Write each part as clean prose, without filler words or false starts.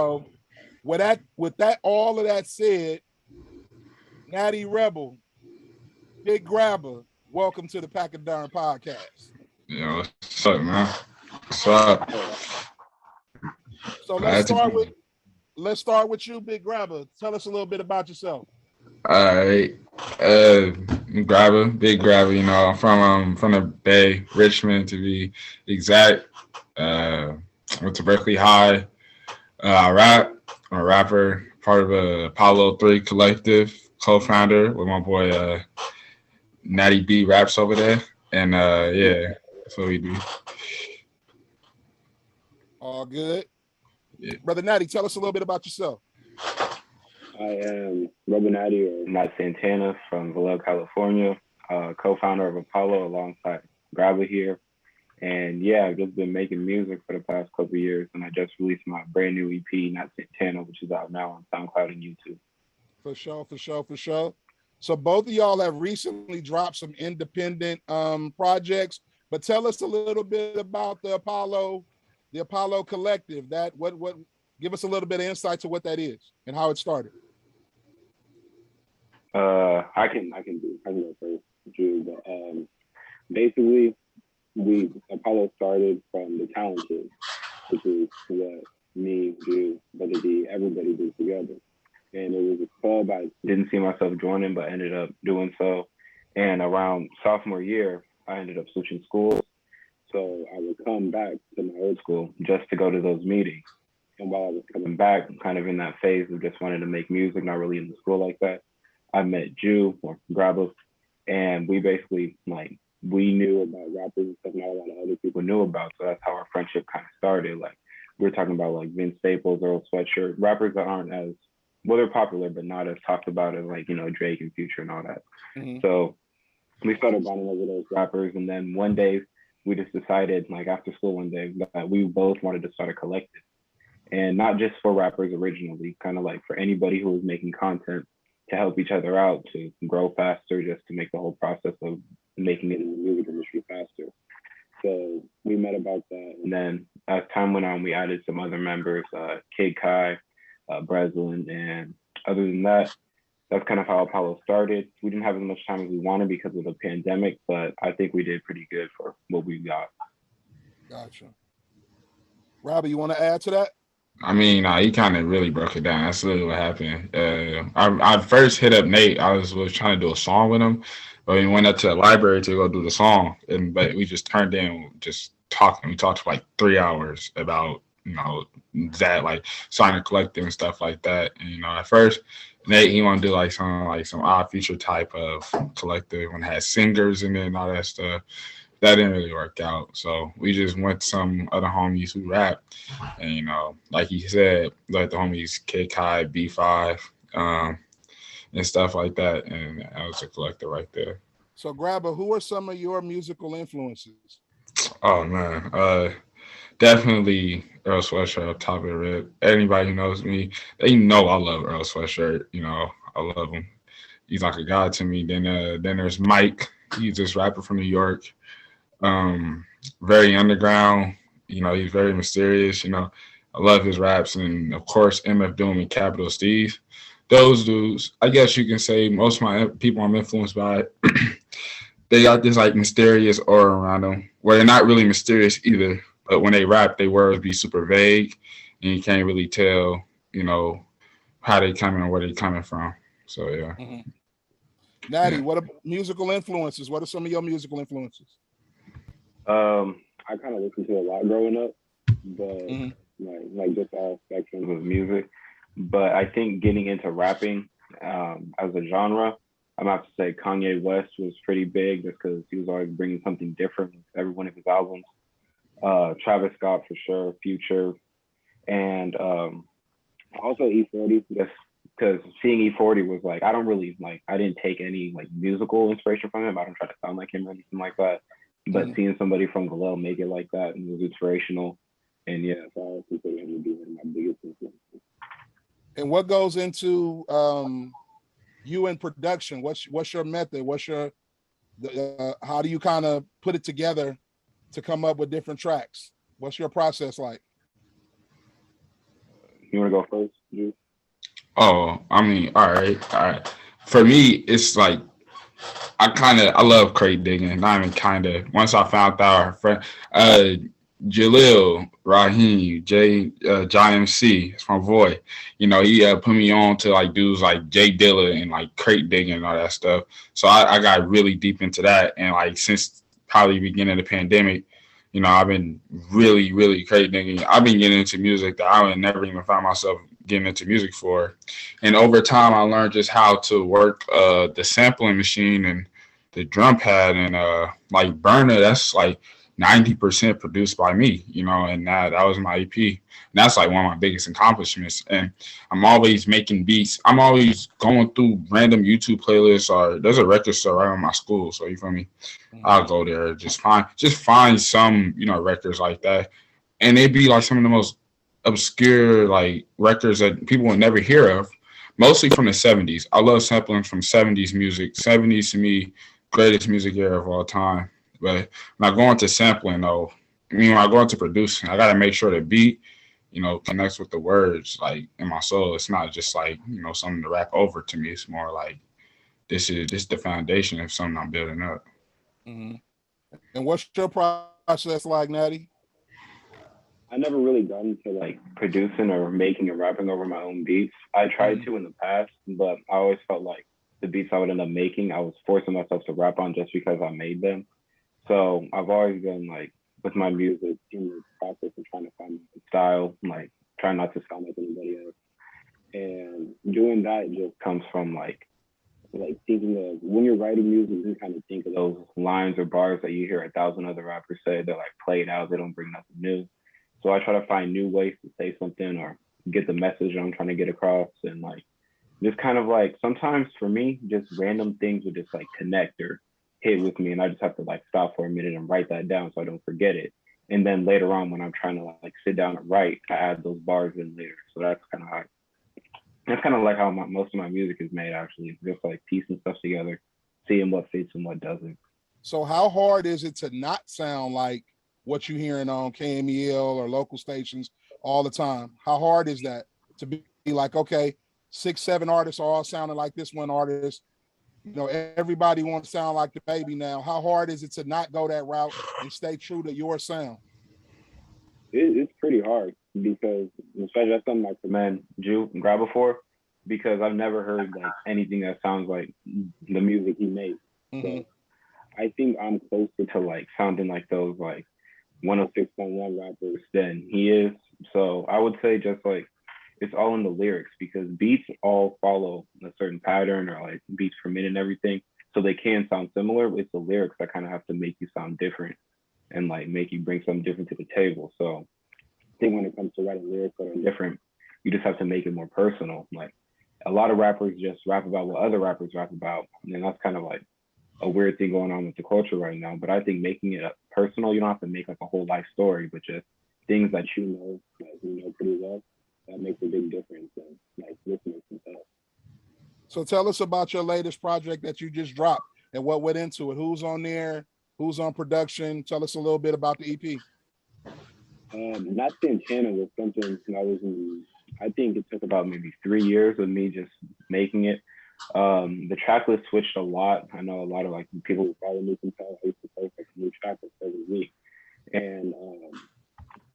So all of that said, Natty Rebel, Big Grabba, welcome to the Pachyderm Podcast. Yo, what's up, man? What's up? So let's start with you, Big Grabba. Tell us a little bit about yourself. All right. Grabba, Big Grabba, you know, I'm from the Bay, Richmond to be exact. Went to Berkeley High. I'm a rapper, part of a Apollo03's collective, co-founder with my boy Natty B raps over there. And yeah, that's what we do. All good. Yeah. Brother Natty, tell us a little bit about yourself. I am Rebel Natty, or Nat Santana, from Vallejo, California, co-founder of Apollo alongside Grabba here. And yeah, I've just been making music for the past couple of years, and I just released my brand new EP, Nat Santana, which is out now on SoundCloud and YouTube. For sure. So both of y'all have recently dropped some independent projects, but tell us a little bit about the Apollo Collective. Give us a little bit of insight to what that is and how it started. I can go first, Drew. But basically, Apollo started from the Talented, which is what me, Drew, Brother D, everybody did together. And it was a club I didn't see myself joining, but ended up doing so. And around sophomore year, I ended up switching schools. So I would come back to my old school just to go to those meetings. And while I was coming back, kind of in that phase of just wanting to make music, not really in the school like that, I met Jew or Grabba, and we basically we knew about rappers and stuff not a lot of other people knew about. So that's how our friendship kind of started. Like we were talking about like Vince Staples, Earl Sweatshirt, rappers that aren't as they're popular but not as talked about as like, you know, Drake and Future and all that. Mm-hmm. So we started bonding over those rappers, and then one day we just decided, like after school one day, that we both wanted to start a collective. And not just for rappers originally, kind of like for anybody who was making content to help each other out, to grow faster, just to make the whole process of making it in the music industry faster. So we met about that. And then as time went on, we added some other members, Kid Kai, Breslin, and other than that, that's kind of how Apollo started. We didn't have as much time as we wanted because of the pandemic, but I think we did pretty good for what we got. Gotcha. Robbie, you want to add to that? I mean, he kind of really broke it down. That's literally what happened. I first hit up Nate. I was trying to do a song with him, but we went up to the library to go do the song, but we just turned in just talking. We talked for like 3 hours about, you know, that like signing a collective and stuff like that. And, you know, at first Nate, he wanted to do like some odd feature type of collective and had singers in it and all that stuff. That didn't really work out. So we just went to some other homies who rap. And, you know, like he said, like the homies Kid Kai, B5, and stuff like that. And that was a collective right there. So Grabba, who are some of your musical influences? Oh man. Definitely Earl Sweatshirt up top of the rip. Anybody who knows me, they know I love Earl Sweatshirt. You know, I love him. He's like a god to me. Then there's Mike. He's this rapper from New York. Very underground. You know, he's very mysterious. You know, I love his raps. And of course, MF Doom and Capital Steve. Those dudes, I guess you can say most of my people I'm influenced by, they got this like mysterious aura around them where they're not really mysterious either. But when they rap, they words be super vague, and you can't really tell, you know, how they coming or where they coming from. So yeah. Mm-hmm. Natty, what are musical influences? What are some of your musical influences? I kind of listened to a lot growing up, but like just all spectrums of music. But I think getting into rapping as a genre, I'm gonna have to say Kanye West was pretty big just because he was always bringing something different with every one of his albums. Travis Scott for sure, Future, and also E40, just because seeing E40 was like, I didn't take any like musical inspiration from him. I don't try to sound like him or anything like that. But seeing somebody from Vallejo make it like that and was inspirational, and yeah, so I consider him to be one of my biggest influences. And what goes into you in production? What's your method? How do you kind of put it together to come up with different tracks? What's your process like? You want to go first, Drew? Oh, I mean, all right, all right. For me, it's like I love crate digging. Not even kind of. Once I found out our friend, Jalil Rahim Jai MC, it's my boy. You know, he put me on to like dudes like Jay Dilla and like crate digging and all that stuff. So I got really deep into that, and like since probably beginning of the pandemic, you know, I've been really crate digging. I've been getting into music that I would never even find myself getting into music for. And over time, I learned just how to work the sampling machine and the drum pad and like Burner. That's like 90% produced by me, you know, and that was my EP. And that's like one of my biggest accomplishments. And I'm always making beats. I'm always going through random YouTube playlists, or there's a record store right on my school. So you feel me? I'll go there, just find some, you know, records like that. And they'd be like some of the most obscure like records that people would never hear of, mostly from the 70s. I love sampling from 70s music. 70s to me, greatest music era of all time. But when I go into sampling though, I mean when I go into producing, I gotta make sure the beat, you know, connects with the words like in my soul. It's not just like, you know, something to rap over to me. It's more like this is the foundation of something I'm building up. Mm-hmm. And what's your process like, Natty? I never really got into like producing or making and rapping over my own beats. I tried to in the past, but I always felt like the beats I would end up making, I was forcing myself to rap on just because I made them. So I've always been like with my music in the process of trying to find my style, like trying not to sound like anybody else. And doing that just comes from like thinking of when you're writing music, you kind of think of those lines or bars that you hear 1,000 other rappers say. They're like played out, they don't bring nothing new. So I try to find new ways to say something or get the message I'm trying to get across. And like just kind of like sometimes for me, just random things would just like connect or hit with me, and I just have to like stop for a minute and write that down so I don't forget it. And then later on, when I'm trying to like sit down and write, I add those bars in later. So that's kind of like how most of my music is made, actually, just like piecing stuff together, seeing what fits and what doesn't. So how hard is it to not sound like what you're hearing on KMEL or local stations all the time? How hard is that to be like, okay, 6, 7 artists are all sounding like this one artist? You know, everybody wants to sound like the baby now. How hard is it to not go that route and stay true to your sound? It's pretty hard because, especially that's something I commend Jew and Grabba for, because I've never heard like anything that sounds like the music he made. Mm-hmm. So I think I'm closer to like sounding like those like 106.1 rappers than he is. So I would say just like it's all in the lyrics, because beats all follow a certain pattern or like beats per minute and everything. So they can sound similar, but it's the lyrics that kind of have to make you sound different and like make you bring something different to the table. So I think when it comes to writing lyrics that are different, you just have to make it more personal. Like a lot of rappers just rap about what other rappers rap about. And that's kind of like a weird thing going on with the culture right now. But I think making it personal, you don't have to make like a whole life story, but just things that you know, like you know pretty well. That makes a big difference in like listeners and stuff. So tell us about your latest project that you just dropped and what went into it. Who's on there? Who's on production? Tell us a little bit about the EP. Nat Santana was something I think it took about maybe 3 years of me just making it. The track list switched a lot. I know a lot of like people who follow me can tell I used to post like a new track list every week. And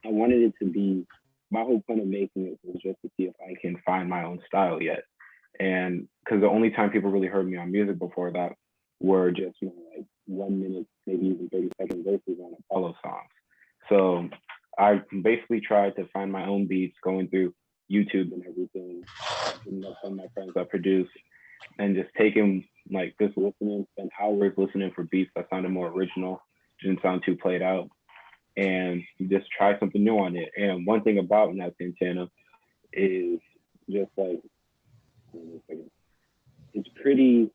I wanted it to be, my whole point of making it was just to see if I can find my own style yet. And because the only time people really heard me on music before that were just, you know, like 1 minute, maybe even 30-second verses on Apollo songs. So I basically tried to find my own beats, going through YouTube and everything, and some of my friends that produce, and just taking like just listening, spend hours listening for beats that sounded more original, didn't sound too played out, and just try something new on it. And one thing about Nat Santana is just like, it's pretty,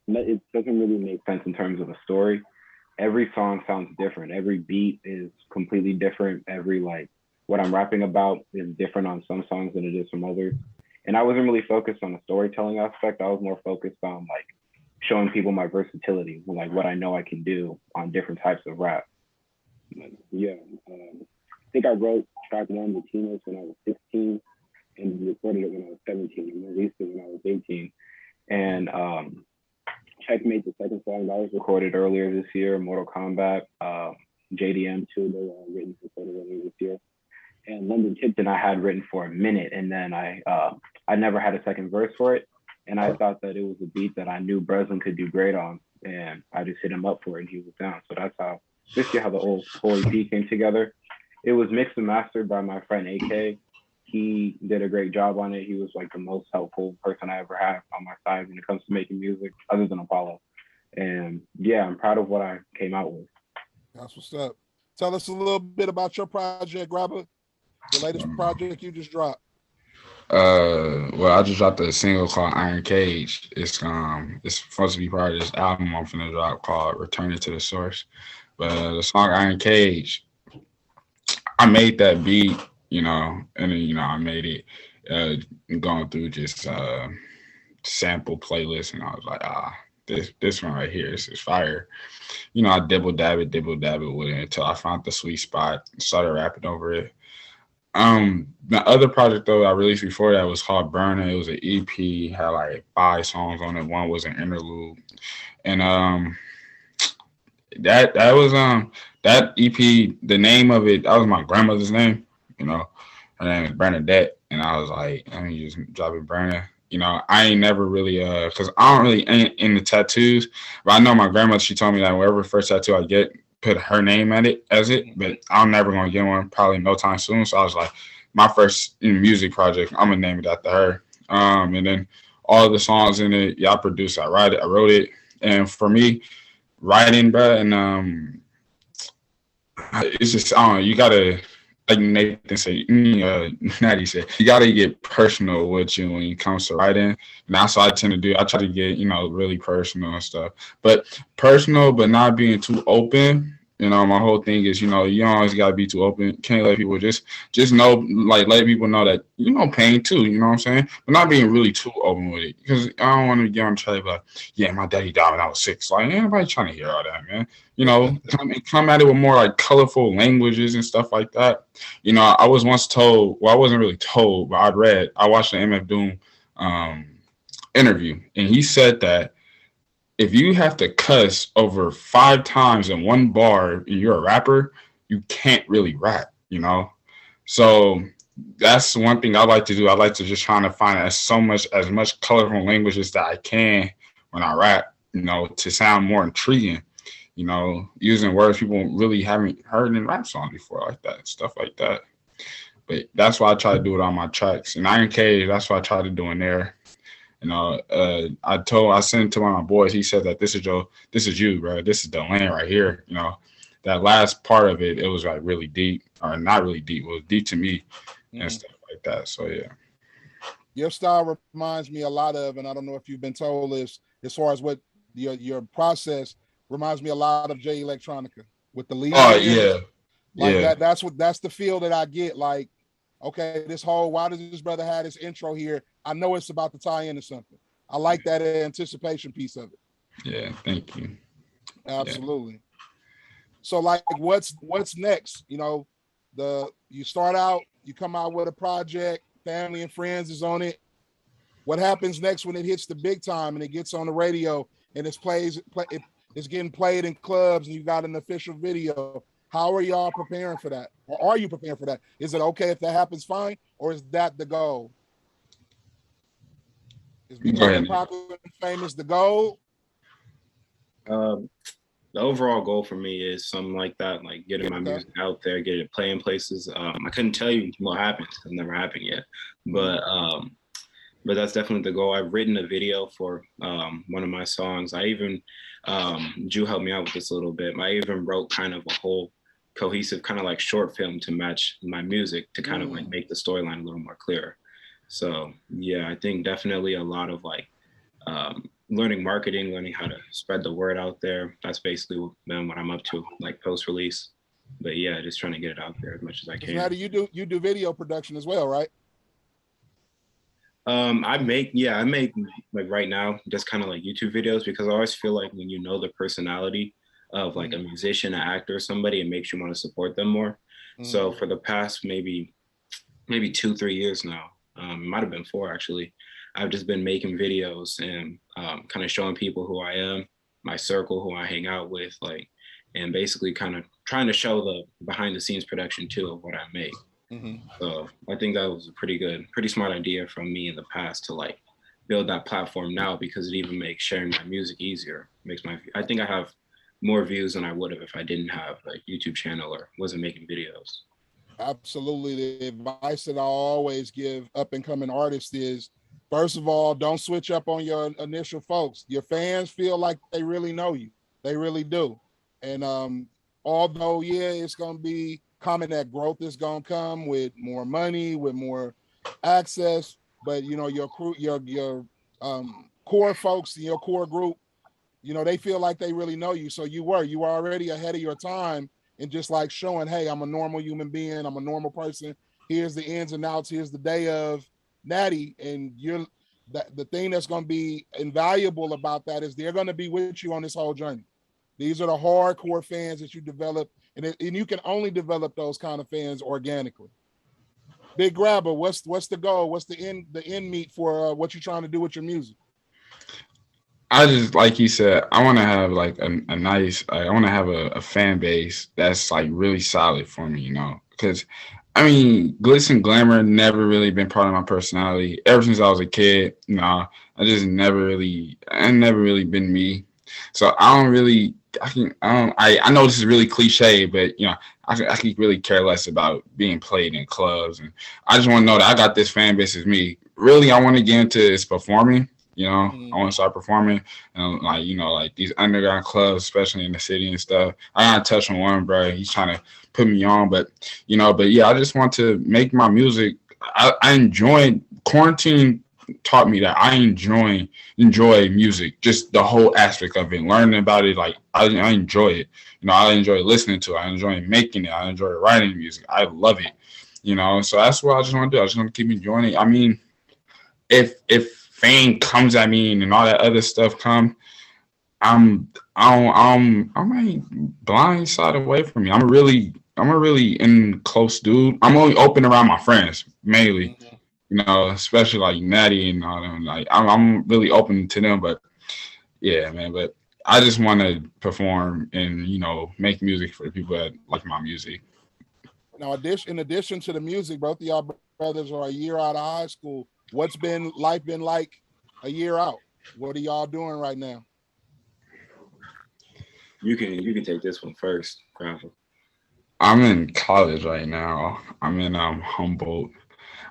it doesn't really make sense in terms of a story. Every song sounds different. Every beat is completely different. Every like what I'm rapping about is different on some songs than it is from others. And I wasn't really focused on the storytelling aspect. I was more focused on like showing people my versatility, like what I know I can do on different types of rap. Yeah, I think I wrote track 1, Latinos, when I was 16. and recorded it when I was 17 and released it when I was 18. And Checkmate, the second song that was recorded earlier this year, Mortal Kombat, JDM 2, they were written and recorded earlier this year. And London Tipton I had written for a minute, and then I never had a second verse for it. And I thought that it was a beat that I knew Breslin could do great on, and I just hit him up for it and he was down. So that's how the whole EP came together. It was mixed and mastered by my friend AK. He did a great job on it. He was like the most helpful person I ever had on my side when it comes to making music, other than Apollo. And yeah, I'm proud of what I came out with. That's what's up. Tell us a little bit about your project, Grabba, the latest project you just dropped. Well, I just dropped a single called Iron Cage. It's supposed to be part of this album I'm finna drop called Returning to the Source. But the song Iron Cage, I made that beat, and then, I made it going through just sample playlists, and I was like, this one right here, this is fire. I dibble dab it with it until I found the sweet spot and started rapping over it. The other project though I released before that was called Burner. It was an EP, had like 5 songs on it. One was an interlude, and that was that EP. The name of it, that was my grandmother's name. Her name is Bernadette, and I was like, let me just drop it Burner. I ain't never really because I don't really ain't into tattoos, but I know my grandmother. She told me that whatever first tattoo I get, put her name at it as it, but I'm never gonna get one, probably no time soon. So I was like, my first music project, I'm gonna name it after her. And then all the songs in it, I produced, I wrote it, and for me, writing, bro, and it's just you gotta, like Nathan said, Natty said, you gotta get personal with you when it comes to writing. And that's what I tend to do. I try to get, really personal and stuff. But personal, but not being too open. My whole thing is, you don't always gotta be too open. Can't let people just know, like let people know that pain too, you know what I'm saying? But not being really too open with it. Because I don't want to get on track like, yeah, my daddy died when I was 6. Like, ain't nobody trying to hear all that, man. Come at it with more like colorful languages and stuff like that. I was once told, well, I wasn't really told, but I watched the MF Doom interview, and he said that if you have to cuss over 5 times in one bar and you're a rapper, you can't really rap, So that's one thing I like to do. I like to just try to find as much colorful languages that I can when I rap, to sound more intriguing, using words people really haven't heard in rap songs before, like that, stuff like that. But that's why I try to do it on my tracks. And Iron Cage, that's what I try to do in there. I sent it to one of my boys. He said that this is you, bro. This is the lane right here. That last part of it, it was like really deep, or not really deep. It was deep to me and stuff like that. So yeah. Your style reminds me a lot of, and I don't know if you've been told this, as far as what your process reminds me a lot of Jay Electronica with the lead. Oh yeah. Like yeah. That's the feel that I get. Like, okay, why does this brother have this intro here? I know it's about to tie into something. I like that anticipation piece of it. Yeah, thank you. Absolutely. Yeah. So like, what's next? You start out, you come out with a project, family and friends is on it. What happens next when it hits the big time and it gets on the radio and it's getting played in clubs and you got an official video? How are y'all preparing for that? Or are you preparing for that? Is it okay if that happens, fine? Or is that the goal? Is becoming popular and famous the goal? The overall goal for me is something like that, like getting my music out there, getting it playing places. I couldn't tell you what happened. It's never happened yet. But that's definitely the goal. I've written a video for one of my songs. I even, Ju helped me out with this a little bit. I even wrote kind of a whole cohesive kind of like short film to match my music to kind of like make the storyline a little more clearer. So yeah, I think definitely a lot of like learning marketing, learning how to spread the word out there. That's basically what I'm up to, like post-release. But yeah, just trying to get it out there as much as I can. How do you do video production as well, right? I make like right now just kind of like YouTube videos, because I always feel like when you know the personality of like a musician, an actor, somebody, it makes you want to support them more. So for the past maybe 2-3 years now, it might have been 4 actually. I've just been making videos and kind of showing people who I am, my circle, who I hang out with, like, and basically kind of trying to show the behind the scenes production too of what I make. So I think that was a pretty smart idea from me in the past to like build that platform now, because it even makes sharing my music easier. I think I have more views than I would have if I didn't have a YouTube channel or wasn't making videos. Absolutely. The advice that I always give up and coming artists is, first of all, don't switch up on your initial folks. Your fans feel like they really know you. They really do. And although, yeah, it's going to be common that growth is going to come with more money, with more access, but, you know, your crew, your core folks, your core group, you know, they feel like they really know you. So you were already ahead of your time, and just like showing, hey, I'm a normal human being. I'm a normal person. Here's the ins and outs. Here's the day of Natty. And the thing that's going to be invaluable about that is they're going to be with you on this whole journey. These are the hardcore fans that you develop, and you can only develop those kind of fans organically. Big Grabba, what's the goal? What's the end meat for what you're trying to do with your music? I just, like you said, I want to have like a nice, I want to have a fan base that's like really solid for me, you know, because I mean, glitz and glamour never really been part of my personality ever since I was a kid. You know, I never really been me. So I don't really, I know this is really cliche, but you know, I can really care less about being played in clubs, and I just want to know that I got this fan base as me. Really, I want to get into is performing. You know, I want to start performing, and like, you know, like these underground clubs, especially in the city and stuff. I gotta touch on one, bro. He's trying to put me on, but yeah, I just want to make my music. I enjoy quarantine. Taught me that I enjoy music, just the whole aspect of it, learning about it. Like I enjoy it. You know, I enjoy listening to it. I enjoy making it. I enjoy writing music. I love it. You know, so that's what I just want to do. I just want to keep enjoying it. I mean, if fame comes at me and all that other stuff come, I'm like blind side away from me. I'm a really in close dude. I'm only open around my friends mainly. You know, especially like Natty and all them. Like I'm really open to them, but yeah, man. But I just want to perform and, you know, make music for the people that like my music. Now, in addition to the music, both of y'all brothers are a year out of high school. What's life been like a year out? What are y'all doing right now? You can take this one first, Grabba. I'm in college right now. I'm in Humboldt.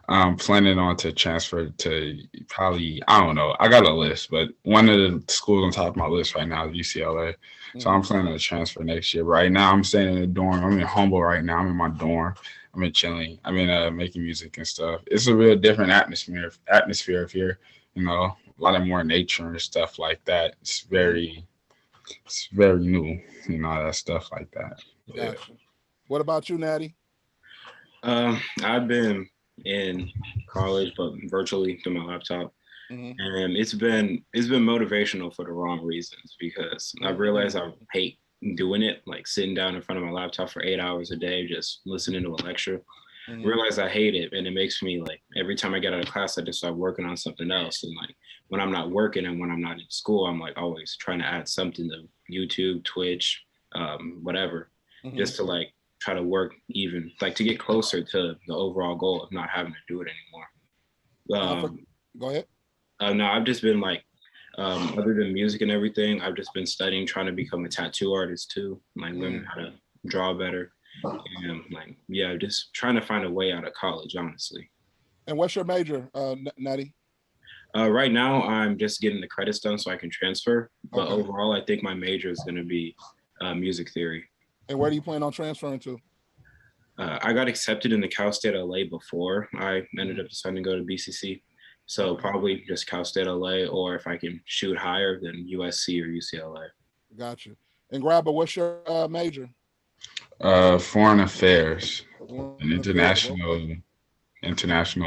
I'm planning on to transfer to probably, I don't know, I got a list, but one of the schools on top of my list right now is UCLA. So I'm planning to transfer next year. But right now I'm staying in the dorm. I'm in Humboldt right now. I'm in my dorm. I'm in chilling. I'm in making music and stuff. It's a real different atmosphere of here, you know, a lot of more nature and stuff like that. It's very new, you know, that stuff like that. Gotcha. Yeah. What about you, Natty? I've been in college, but virtually through my laptop. And it's been motivational for the wrong reasons, because I've realized I hate doing it, like sitting down in front of my laptop for 8 hours a day, just listening to a lecture. Realize I hate it, and it makes me like every time I get out of class, I just start working on something else. And like when I'm not working and when I'm not in school, I'm like always trying to add something to YouTube, Twitch, whatever, just to like try to work even, like to get closer to the overall goal of not having to do it anymore. Go ahead. No, I've just been like, other than music and everything, I've just been studying, trying to become a tattoo artist too, like learning how to draw better. And like, yeah, just trying to find a way out of college, honestly. And what's your major, Natty? Right now, I'm just getting the credits done so I can transfer. But overall, I think my major is going to be music theory. And where do you plan on transferring to? I got accepted into Cal State LA before I ended up deciding to go to BCC. So probably just Cal State LA, or if I can shoot higher, then USC or UCLA. Gotcha. And Grabba, what's your major? Foreign affairs and international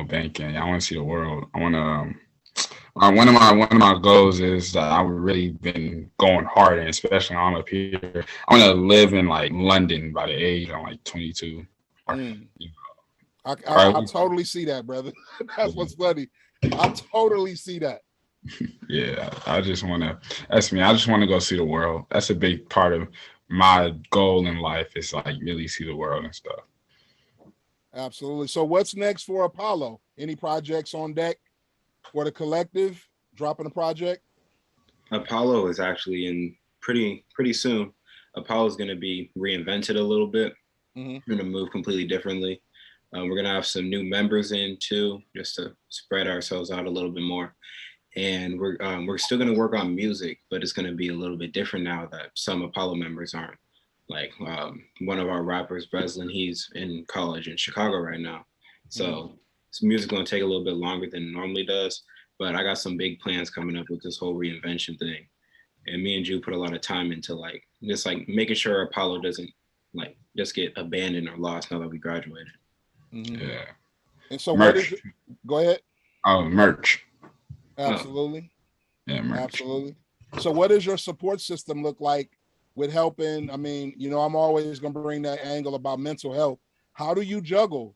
banking. I want to see the world. I want to. One of my goals is that I've really been going hard, and especially when I'm up here, I want to live in like London by the age I'm like 22. You know, I totally see that, brother. That's what's funny. I totally see that. Yeah, I just want to. That's me. I just want to go see the world. That's a big part of my goal in life. Is like really see the world and stuff. Absolutely. So, what's next for Apollo? Any projects on deck for the collective? Dropping a project? Apollo is actually in pretty soon. Apollo is going to be reinvented a little bit. We're going to move completely differently. We're going to have some new members in too, just to spread ourselves out a little bit more. And we're still going to work on music, but it's going to be a little bit different now that some Apollo members aren't. Like one of our rappers, Breslin, he's in college in Chicago right now. So music's going to take a little bit longer than it normally does. But I got some big plans coming up with this whole reinvention thing. And me and Ju put a lot of time into like just like making sure Apollo doesn't like just get abandoned or lost now that we graduated. Yeah. And so merch. what is it? Go ahead. Oh, merch. Absolutely. Yeah, merch. Absolutely. So what does your support system look like with helping? I mean, you know, I'm always going to bring that angle about mental health. How do you juggle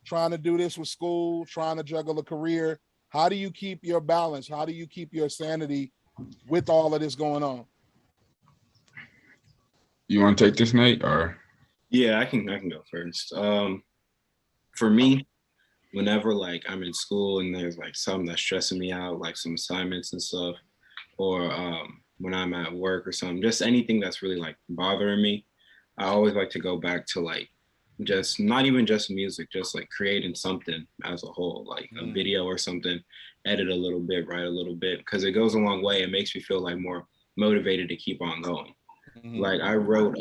trying to do this with school, trying to juggle a career? How do you keep your balance? How do you keep your sanity with all of this going on? You want to take this, Nate, or? Yeah, I can go first. For me, whenever like I'm in school and there's like something that's stressing me out, like some assignments and stuff, or when I'm at work or something, just anything that's really like bothering me, I always like to go back to like just not even just music, just like creating something as a whole, like a video or something, edit a little bit, write a little bit, because it goes a long way. It makes me feel like more motivated to keep on going. Like I wrote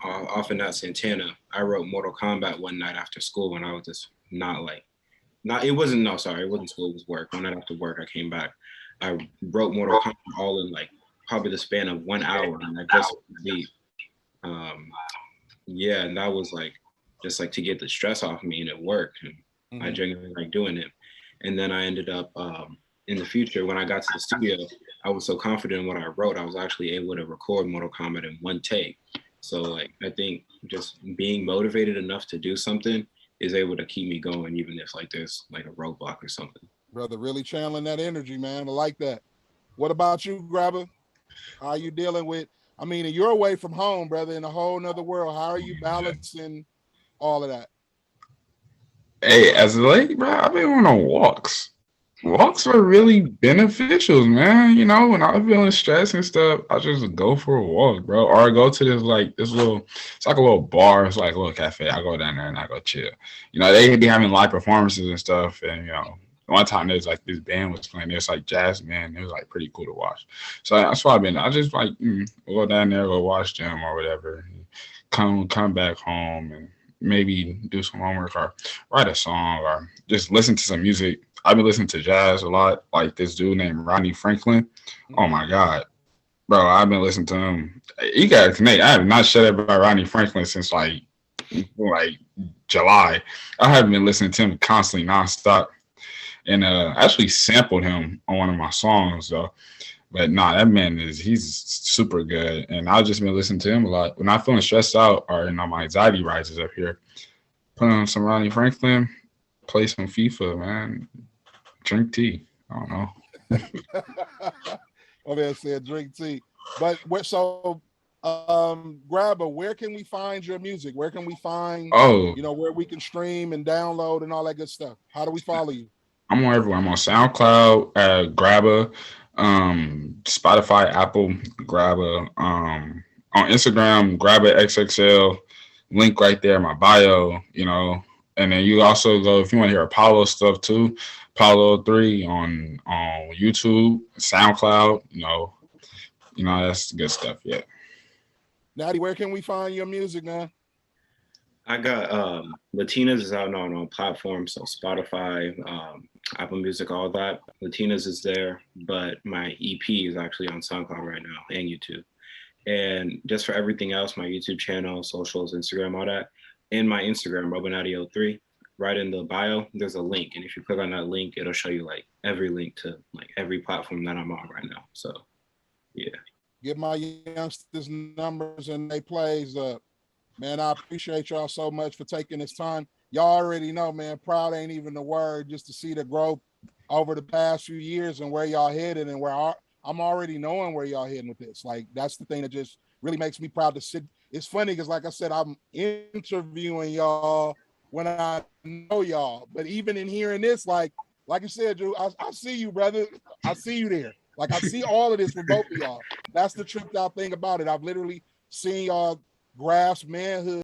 off of Nat Santana, I wrote Mortal Kombat one night after school when I was just it wasn't school, it was work. One night after work, I came back. I wrote Mortal Kombat all in like probably the span of 1 hour, and I just beat. Yeah, and that was like just like to get the stress off me, and it worked. And I genuinely like doing it. And then I ended up in the future, when I got to the studio, I was so confident in what I wrote, I was actually able to record Mortal Kombat in one take. So like I think just being motivated enough to do something is able to keep me going, even if like there's like a roadblock or something. Brother, really channeling that energy, man. I like that. What about you, Grabba? How are you dealing with, I mean, you're away from home, brother, in a whole nother world. How are you balancing all of that? Hey, as of late, bro, I've been on walks. Walks are really beneficial, man. You know, when I'm feeling stressed and stuff, I just go for a walk, bro. Or I go to this little, it's like a little bar. It's like a little cafe. I go down there and I go chill. You know, they be having live performances and stuff. And, you know, one time there's like this band was playing. There's like jazz band. It was like pretty cool to watch. So that's why I just like go down there, go watch them or whatever. Come back home and maybe do some homework or write a song or just listen to some music. I've been listening to jazz a lot, like this dude named Ronnie Franklin. Oh my God, bro, I've been listening to him. You gotta connect. I have not shut up about Ronnie Franklin since like July. I have been listening to him constantly, nonstop, and actually sampled him on one of my songs though. But nah, that man he's super good, and I've just been listening to him a lot. When I'm feeling stressed out or my anxiety rises up here, put on some Ronnie Franklin, play some FIFA, man. Drink tea. I don't know. Oh, man said drink tea. But Grabba, where can we find your music? Where can we find, where we can stream and download and all that good stuff? How do we follow you? I'm on everywhere. I'm on SoundCloud, Grabba, Spotify, Apple, Grabba, on Instagram, GrabbaXXL, link right there in my bio, you know. And then you also go, if you want to hear Apollo stuff too, Apollo03 on YouTube, SoundCloud, you know, that's good stuff. Yeah. Natty, where can we find your music, man? I got Latinas is out on all platforms, so Spotify, Apple Music, all that. Latinas is there, but my EP is actually on SoundCloud right now and YouTube. And just for everything else, my YouTube channel, socials, Instagram, all that, and my Instagram, Natty03, right in the bio, there's a link. And if you click on that link, it'll show you like every link to like every platform that I'm on right now. So, yeah. Give my youngsters numbers and they plays up. Man, I appreciate y'all so much for taking this time. y'all already know, man, proud ain't even the word, just to see the growth over the past few years and where y'all headed and I'm already knowing where y'all heading with this. Like, that's the thing that just really makes me proud to sit. It's funny because, like I said, I'm interviewing y'all when I know y'all, but even in hearing this, like you said, Drew, I see you, brother. I see you there. Like, I see all of this for both of y'all. That's the tripped out thing about it. I've literally seen y'all grasp manhood